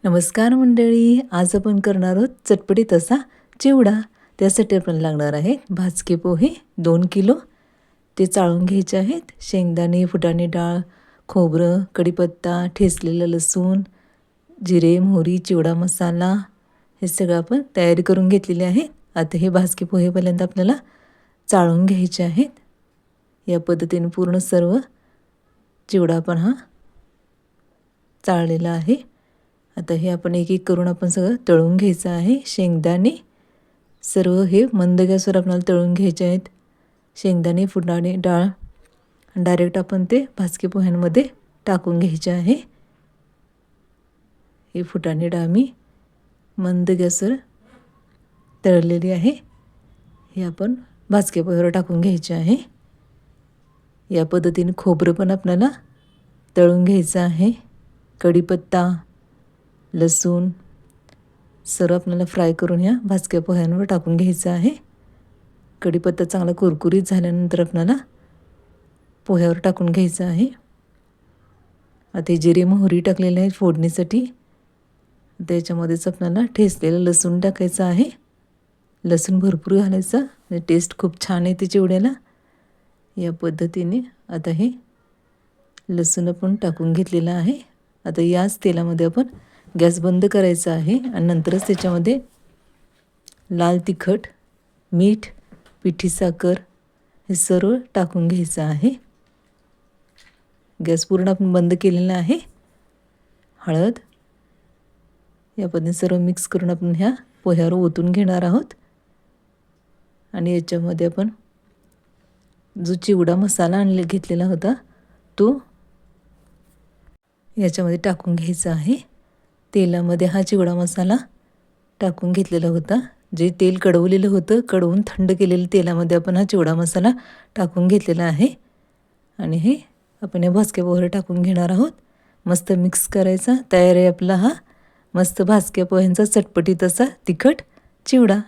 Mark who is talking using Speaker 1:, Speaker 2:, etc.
Speaker 1: नमस्कार मंडळी, आज आपण करणार आहोत चटपटीत असा चिवडा. त्यासाठी आपल्याला लागणार आहे भाजके पोहे 2 किलो. ते चाळून घ्यायचे आहेत. शेंगदाणे, फुटाणे डाळ, खोबरं, कढीपत्ता, ठेचलेलं लसूण, जिरे, मोहरी, चिवडा मसाला हे सगळं आपण तयारी करून घेतलेली आहे. आता हे भाजके पोहे पहिल्यांदा आपल्याला चाळून घ्यायचे आहेत. या पद्धतीने पूर्ण सर्व चिवडा आपण हा चाळलेला आहे. आता हे आपण एक एक करून आपण सगळं तळून घ्यायचं आहे. शेंगदाणे सर्व हे मंद गॅसवर आपल्याला तळून घ्यायचे आहेत. शेंगदाणे, फुटाणे डाळ डायरेक्ट आपण ते भाजके पोह्यांमध्ये टाकून घ्यायचे आहे. हे फुटाणे डाळ मी मंद गॅसवर तळलेली आहे. हे आपण भाजके पोह्यावर टाकून घ्यायचे आहे. या पद्धतीने खोबरं पण आपल्याला तळून घ्यायचं आहे. कढीपत्ता, लसूण सर्व आपल्याला फ्राय करून ह्या भाजक्या पोह्यांवर टाकून घ्यायचं आहे. कढीपत्ता चांगला कुरकुरीत झाल्यानंतर आपल्याला पोह्यावर टाकून घ्यायचं आहे. आता जिरे मोहरी टाकलेले आहेत फोडणीसाठी. त्याच्यामध्येच आपल्याला ठेचलेलं लसूण टाकायचं आहे. लसूण भरपूर घालायचं, म्हणजे टेस्ट खूप छान येते चिवड्याला. या पद्धतीने आता हे लसूण आपण टाकून घेतलेलं आहे. आता याच तेलामध्ये आपण गॅस बंद करायचा आहे आणि नंतरच त्याच्यामध्ये लाल तिखट, मीठ, पिठी साखर हे सर्व टाकून घ्यायचं आहे. गॅस पूर्ण आपण बंद केलेला आहे. हळद या पद्धतीने सर्व मिक्स करून आपण ह्या पोह्यावर ओतून घेणार आहोत. आणि याच्यामध्ये आपण जो चिवडा मसाला घेतलेला होता तो याच्यामध्ये टाकून घ्यायचा आहे. तेलामध्ये हा चिवडा मसाला टाकून घेतलेला होता. जे तेल कडवलेलं होतं, कडवून थंड केलेल्या तेलामध्ये आपण हा चिवडा मसाला टाकून घेतलेला आहे. आणि हे आपण या भाजक्या पोह्यावर टाकून घेणार आहोत. मस्त मिक्स करायचा. तयार आहे आपला हा मस्त भाजक्या पोह्यांचा चटपटीत असा तिखट चिवडा.